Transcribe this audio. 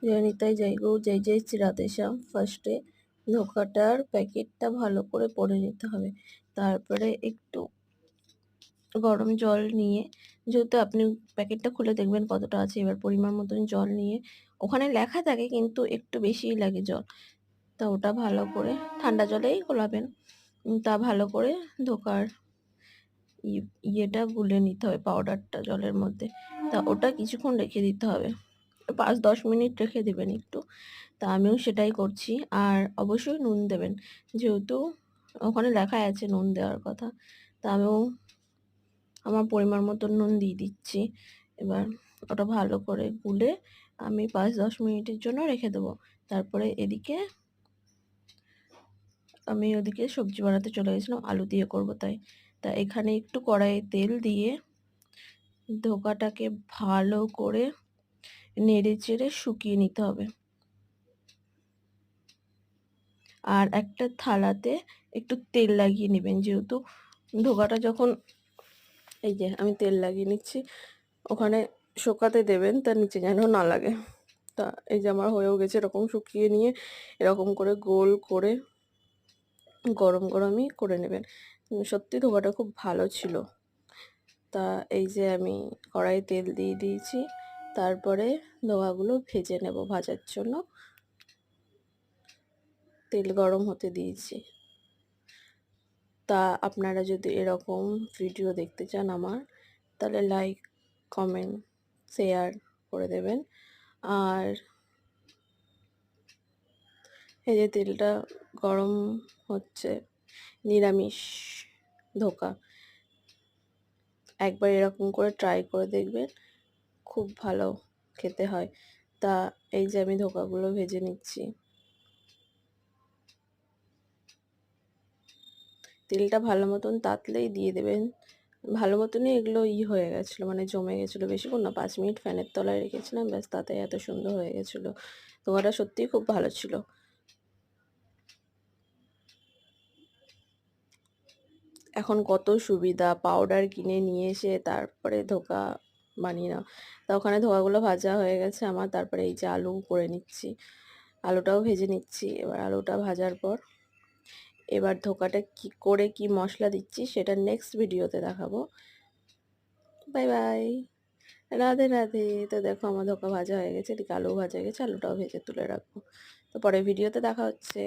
জয় নিতাই জয় গৌর জয় জয় শ্রী রাধেশ্যাম। ফার্স্টে ধোকাটার প্যাকেটটা ভালো করে পরে নিতে হবে। তারপরে একটু গরম জল নিয়ে, যেহেতু আপনি প্যাকেটটা খুলে দেখবেন কতটা আছে, এবার পরিমাণ মতন জল নিয়ে, ওখানে লেখা থাকে কিন্তু একটু বেশিই লাগে জল, তা ওটা ভালো করে ঠান্ডা জলেই গোলাবেন। তা ভালো করে ধোকার ইয়েটা গুলে নিতে হবে, পাউডারটা জলের মধ্যে। তা ওটা কিছুক্ষণ রেখে দিতে হবে, 5-10 মিনিট রেখে দেবেন একটু। তা আমিও সেটাই করছি। আর অবশ্যই নুন দেবেন, যেহেতু ওখানে লেখাই আছে নুন দেওয়ার কথা। তা আমিও আমার পরিমাণ মতো নুন দিয়ে দিচ্ছি। এবার ওটা ভালো করে গুলে আমি 5-10 মিনিটের জন্য রেখে দেবো। তারপরে এদিকে আমি ওদিকে সবজি বানাতে চলে গেছিলাম, আলু দিয়ে করব তাই। তা এখানে একটু কড়াইয়ে তেল দিয়ে ধোকাটাকে ভালো করে নেড়ে চেড়ে শুকিয়ে নিতে হবে। আর একটা থালাতে একটু তেল লাগিয়ে নেবেন, যেহেতু ধোকাটা যখন, এই যে আমি তেল লাগিয়ে নিচ্ছি, ওখানে শুকাতে দেবেন, তার নিচে যেন না লাগে। তা এই যে আমার হয়েও গেছে, এরকম শুকিয়ে নিয়ে এরকম করে গোল করে গরম গরমই করে নেবেন। সত্যি ধোকাটা খুব ভালো ছিল। তা এই যে আমি কড়াইয়ে তেল দিয়ে দিয়েছি, তারপরে ধোকাগুলো ভেজে নেব। ভাজার জন্য তেল গরম হতে দিয়েছি। তা আপনারা যদি এরকম ভিডিও দেখতে চান আমার, তাহলে লাইক, কমেন্ট, শেয়ার করে দেবেন। আর এই যে তেলটা গরম হচ্ছে, নিরামিষ ধোকা একবার এরকম করে ট্রাই করে দেখবেন, খুব ভালো খেতে হয়। তা এই যে আমি ধোকাগুলো ভেজে নিচ্ছি। তেলটা ভালো মতন তাতলেই দিয়ে দেবেন। ভালো মতনই এগুলো হয়ে গেছিলো, মানে জমে গেছিলো, বেশিক্ষণ না, 5 মিনিট ফ্যানের তলায় রেখেছিলাম, ব্যাস তাতে এত সুন্দর হয়ে গেছিলো। ধোকাটা সত্যিই খুব ভালো ছিল। এখন কত সুবিধা, পাউডার কিনে নিয়ে এসে তারপরে ধোকা বানিয়ে নাও। তা ওখানে ধোকাগুলো ভাজা হয়ে গেছে আমার। তারপরে এই যে আলু করে নিচ্ছি, আলুটাও ভেজে নিচ্ছি। এবার আলুটা ভাজার পর এবার ধোকাটা কি করে কি মশলা দিচ্ছি সেটা নেক্সট ভিডিওতে দেখাবো। Bye bye, Radhe Radhe. তো দেখো আমার ধোকা ভাজা হয়ে গেছে, এদিকে আলু ভাজা হয়ে গেছে, আলুটাও ভেজে তুলে রাখবো। তো পরে ভিডিওতে দেখা হচ্ছে।